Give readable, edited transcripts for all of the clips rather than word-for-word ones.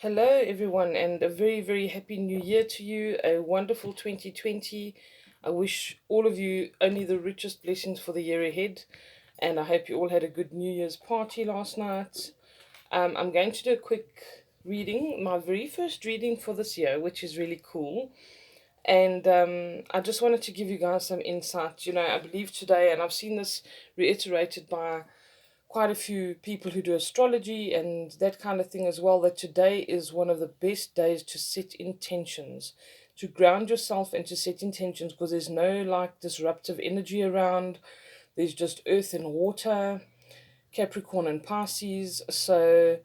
Hello, everyone, and a very, very happy new year to you. A wonderful 2020. I wish all of you only the richest blessings for the year ahead, and I hope you all had a good New Year's party last night. I'm going to do a quick reading, my very first reading for this year, which is really cool. And I just wanted to give you guys some insight. I believe today, and I've seen this reiterated by quite a few people who do astrology and that kind of thing as well, that today is one of the best days to set intentions, to ground yourself and to set intentions, because there's no like disruptive energy around. There's just earth and water, Capricorn and Pisces. So,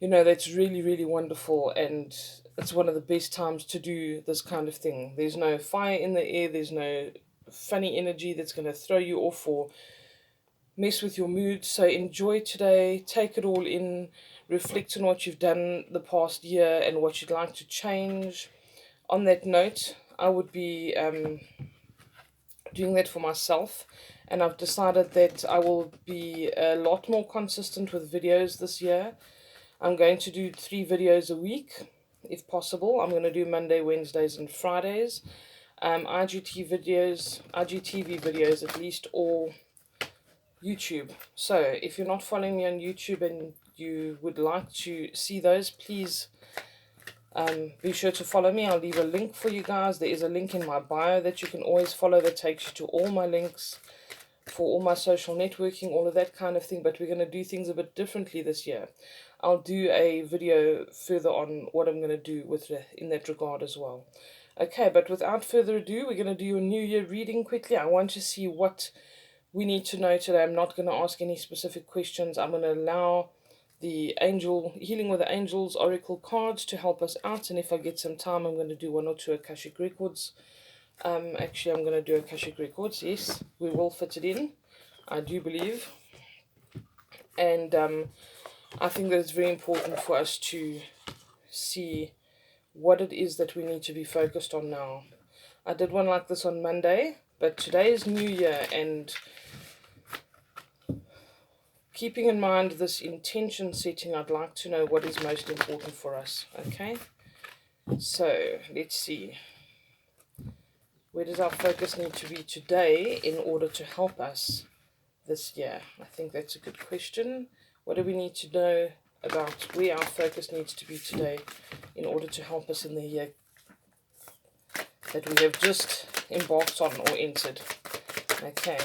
that's really, really wonderful. And it's one of the best times to do this kind of thing. There's no fire in the air, there's no funny energy that's going to throw you off or mess with your mood. So enjoy today, take it all in, reflect on what you've done the past year and what you'd like to change. On that note, I would be doing that for myself, and I've decided that I will be a lot more consistent with videos this year. I'm going to do 3 videos a week if possible. I'm going to do Monday, Wednesdays, and Fridays. IGTV videos at least, or YouTube. So if you're not following me on YouTube and you would like to see those, please be sure to follow me. I'll leave a link for you guys. There is a link in my bio that you can always follow that takes you to all my links for all my social networking, all of that kind of thing. But we're going to do things a bit differently this year. I'll do a video further on what I'm going to do with in that regard as well. Okay, but without further ado, we're going to do a New Year reading quickly. I want to see what we need to know today. I'm not going to ask any specific questions. I'm going to allow the angel healing with the angels oracle cards to help us out, and if I get some time, I'm going to do 1 or 2 Akashic records. Actually, I'm going to do Akashic records. Yes, we will fit it in, I do believe. And I think that it's very important for us to see what it is that we need to be focused on now. I did one like this on Monday, but today is New Year, and keeping in mind this intention setting, I'd like to know what is most important for us. Okay, so let's see. Where does our focus need to be today in order to help us this year? I think that's a good question. What do we need to know about where our focus needs to be today in order to help us in the year that we have just embarked on or entered? Okay.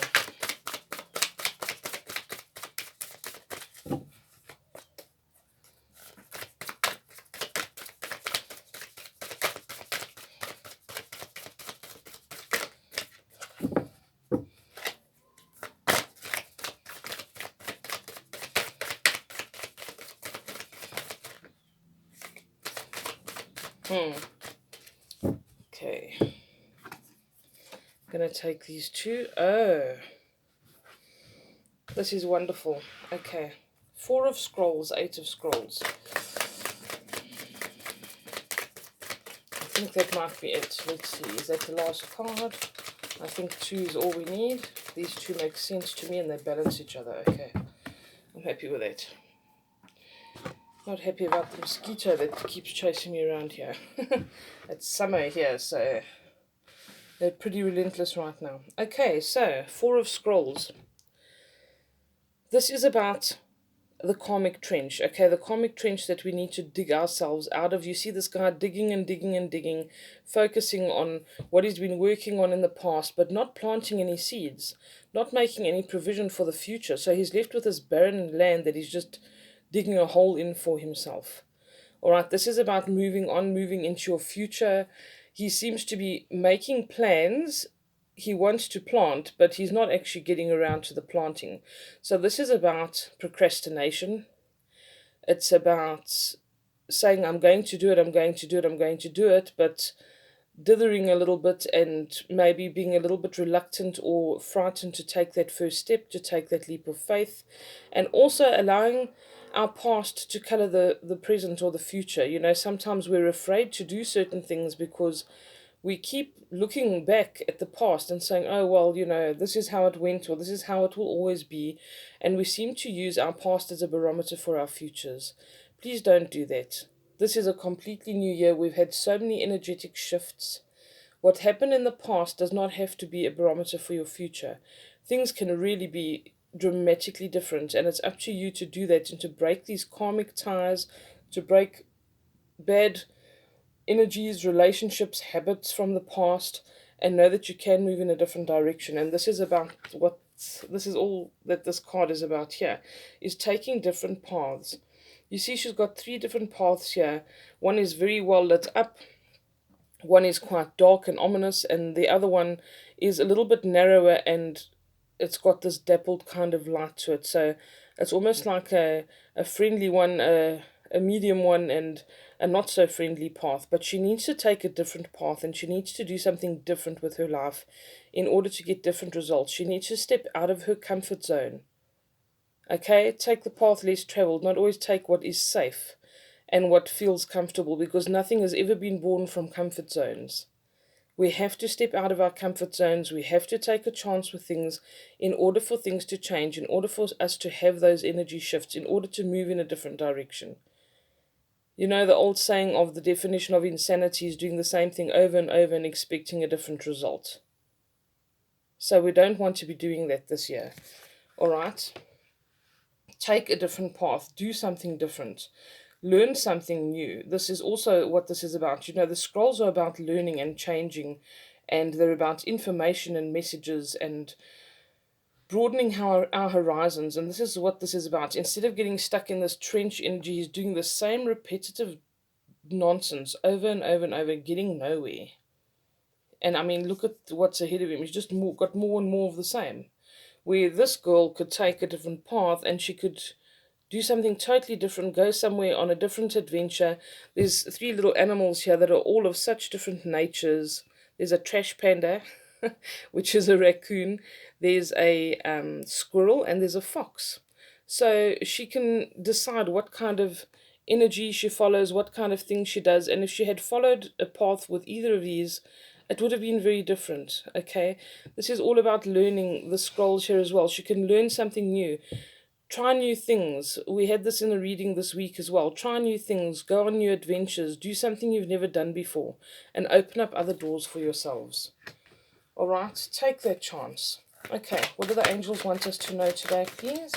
Okay. I'm going to take these two. Oh, this is wonderful. Okay. 4 of scrolls, 8 of scrolls. I think that might be it. Let's see. Is that the last card? I think 2 is all we need. These 2 make sense to me and they balance each other. Okay. I'm happy with that. Not happy about the mosquito that keeps chasing me around here. It's summer here, so they're pretty relentless right now. Okay, so 4 of scrolls. This is about the karmic trench. Okay, the karmic trench that we need to dig ourselves out of. You see this guy digging and digging and digging, focusing on what he's been working on in the past, but not planting any seeds, not making any provision for the future. So he's left with this barren land that he's just digging a hole in for himself. All right, this is about moving on, moving into your future. He seems to be making plans. He wants to plant, but he's not actually getting around to the planting. So this is about procrastination. It's about saying, I'm going to do it, I'm going to do it, I'm going to do it, but dithering a little bit and maybe being a little bit reluctant or frightened to take that first step, to take that leap of faith, and also allowing our past to color the present or the future. Sometimes we're afraid to do certain things because we keep looking back at the past and saying, oh, well, this is how it went or this is how it will always be. And we seem to use our past as a barometer for our futures. Please don't do that. This is a completely new year. We've had so many energetic shifts. What happened in the past does not have to be a barometer for your future. Things can really be dramatically different, and it's up to you to do that and to break these karmic ties, to break bad energies, relationships, habits from the past, and know that you can move in a different direction. And this is about what this is all that this card is about here, is taking different paths. You see, she's got three different paths here. One is very well lit up, one is quite dark and ominous, and the other one is a little bit narrower and it's got this dappled kind of light to it. So it's almost like a friendly one, a medium one, and a not so friendly path. But she needs to take a different path and she needs to do something different with her life in order to get different results. She needs to step out of her comfort zone. Okay, take the path less traveled, not always take what is safe and what feels comfortable, because nothing has ever been born from comfort zones. We have to step out of our comfort zones. We have to take a chance with things in order for things to change, in order for us to have those energy shifts, in order to move in a different direction. You know, the old saying of the definition of insanity is doing the same thing over and over and expecting a different result. So we don't want to be doing that this year. All right? Take a different path. Do something different. Learn something new. This is also what this is about. You know, the scrolls are about learning and changing, and they're about information and messages and broadening our horizons. And this is what this is about. Instead of getting stuck in this trench energy, he's doing the same repetitive nonsense over and over and over, getting nowhere. And I mean, look at what's ahead of him. He's just got more and more of the same. Where this girl could take a different path and she could do something totally different, go somewhere on a different adventure. There's three little animals here that are all of such different natures. There's a trash panda, which is a raccoon. There's a squirrel, and there's a fox. So she can decide what kind of energy she follows, what kind of things she does. And if she had followed a path with either of these, it would have been very different. Okay, this is all about learning the scrolls here as well. She can learn something new. Try new things. We had this in a reading this week as well. Try new things, go on new adventures, do something you've never done before, and open up other doors for yourselves. All right, take that chance. Okay, what do the angels want us to know today, please?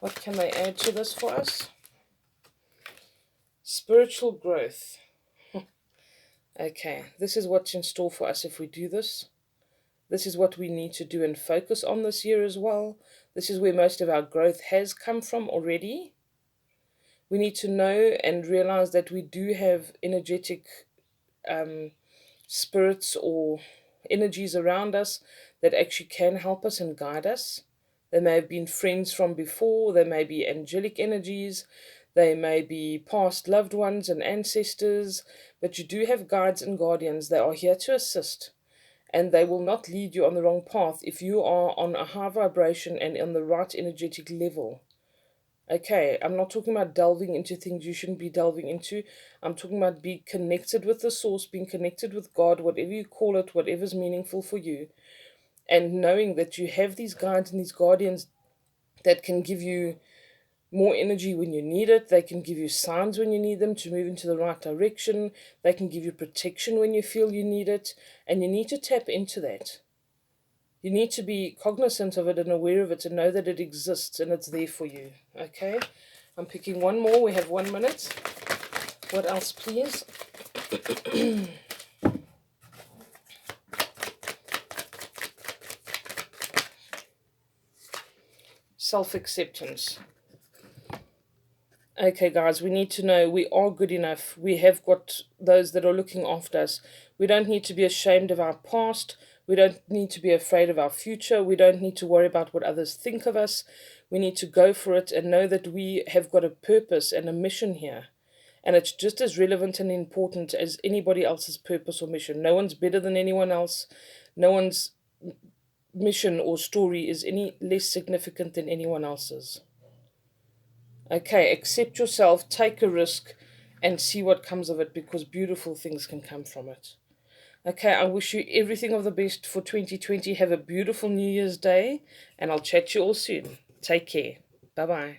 What can they add to this for us? Spiritual growth. Okay, this is what's in store for us if we do this. This is what we need to do and focus on this year as well. This is where most of our growth has come from already. We need to know and realize that we do have energetic spirits or energies around us that actually can help us and guide us. They may have been friends from before, they may be angelic energies, they may be past loved ones and ancestors, but you do have guides and guardians. They are here to assist, and they will not lead you on the wrong path if you are on a high vibration and on the right energetic level. Okay, I'm not talking about delving into things you shouldn't be delving into. I'm talking about being connected with the source, being connected with God, whatever you call it, whatever's meaningful for you, and knowing that you have these guides and these guardians that can give you more energy when you need it. They can give you signs when you need them to move into the right direction. They can give you protection when you feel you need it, and you need to tap into that. You need to be cognizant of it and aware of it and know that it exists and it's there for you. Okay, I'm picking one more. We have 1 minute. What else, please? Self-acceptance. Okay, guys, we need to know we are good enough. We have got those that are looking after us. We don't need to be ashamed of our past. We don't need to be afraid of our future. We don't need to worry about what others think of us. We need to go for it and know that we have got a purpose and a mission here. And it's just as relevant and important as anybody else's purpose or mission. No one's better than anyone else. No one's mission or story is any less significant than anyone else's. Okay, accept yourself, take a risk, and see what comes of it, because beautiful things can come from it. Okay, I wish you everything of the best for 2020. Have a beautiful New Year's Day, and I'll chat to you all soon. Take care. Bye-bye.